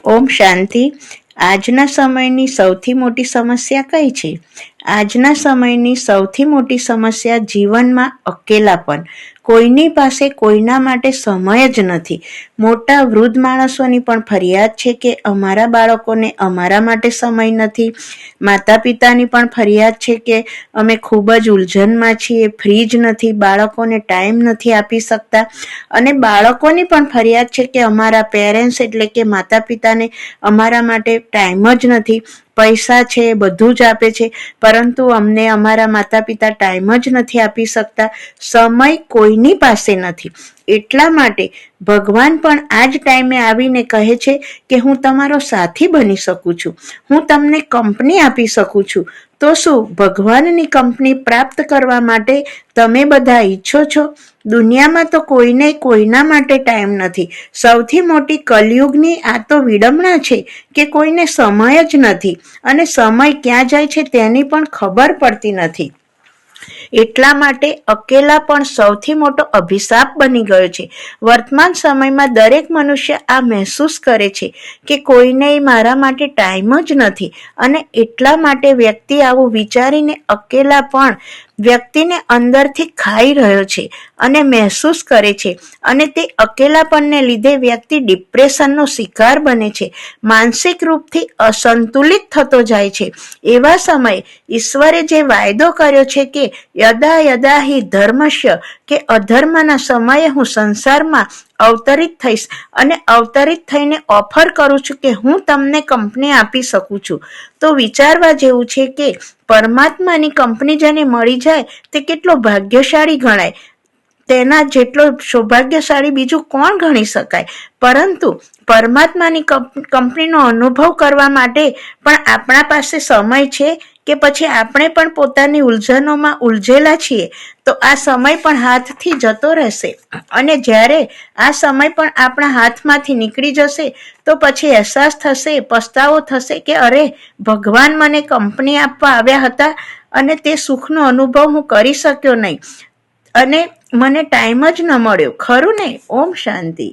ઓમ શાંતિ. આજના સમયની સૌથી મોટી સમસ્યા કઈ છે? આજના સમયની સૌથી મોટી સમસ્યા જીવનમાં અકેલાપન. કોઈની પાસે કોઈના માટે સમય જ નથી. મોટા વૃદ્ધ માણસોની પણ ફરિયાદ છે કે અમારા બાળકોને અમારા માટે સમય નથી. માતા પિતાની પણ ફરિયાદ છે કે અમે ખૂબ જ ઉલઝનમાં છીએ, ફ્રી જ નથી, બાળકોને ટાઈમ નથી આપી શકતા. અને બાળકોની પણ ફરિયાદ છે કે અમારા પેરેન્ટ્સ એટલે કે માતા પિતાને અમારા માટે ટાઈમ જ નથી. પૈસા છે, બધું જ આપે છે, પરંતુ અમને અમારા માતા પિતા ટાઈમ જ નથી આપી શકતા. સમય કોઈની પાસે નથી. એટલા માટે ભગવાન પણ આ જ ટાઈમે આવીને કહે છે કે હું તમારો સાથી બની શકું છું, હું તમને કંપની આપી શકું છું. તો શું ભગવાનની કંપની પ્રાપ્ત કરવા માટે તમે બધા ઈચ્છો છો? દુનિયામાં તો કોઈને કોઈના માટે ટાઈમ નથી. સૌથી મોટી કલયુગની આ તો વિડંબણા છે કે કોઈને સમય જ નથી, અને સમય ક્યાં જાય છે તેની પણ ખબર પડતી નથી. એટલા માટે અકેલા પણ સૌથી મોટો અભિશાપ બની ગયો છે. વર્તમાન સમયમાં દરેક મનુષ્ય આ મહેસૂસ કરે છે કે કોઈને મારા માટે ટાઈમ જ નથી, અને એટલા માટે વ્યક્તિ આવું વિચારીને અકેલા પણ વ્યક્તિને અંદરથી ખાઈ રહ્યો છે અને મહેસૂસ કરે છે, અને તે અકેલાપણને લીધે વ્યક્તિ ડિપ્રેશનનો શિકાર બને છે, માનસિક રૂપથી અસંતુલિત થતો જાય છે. એવા સમયે ઈશ્વરે જે વાયદો કર્યો છે કે યદા યદા હિ ધર્મસ્ય, કે અધર્મના સમયે હું સંસારમાં અવતરિત થઈશ અને અવતરિત થઈને ઓફર કરું છું કે હું તમને કંપની આપી શકું છું. તો વિચારવા જેવું છે કે પરમાત્માની કંપની જેને મળી જાય તે કેટલો ભાગ્યશાળી ગણાય. તેના જેટલો સૌભાગ્યશાળી બીજું કોણ ગણી શકાય? પરંતુ પરમાત્માની કંપનીનો અનુભવ કરવા માટે પણ આપણા પાસે સમય છે કે પછી આપણે પણ પોતાની ઉલઝનોમાં ઉલઝેલા છીએ? તો આ સમય પણ હાથથી જતો રહેશે, અને જ્યારે આ સમય પણ આપણા હાથમાંથી નીકળી જશે તો પછી અહેસાસ થશે, પસ્તાવો થશે કે અરે, ભગવાન મને કંપની આપવા આવ્યા હતા અને તે સુખનો અનુભવ હું કરી શક્યો નહીં, અને મને ટાઈમ જ ન મળ્યો. ખરું ને? ઓમ શાંતિ.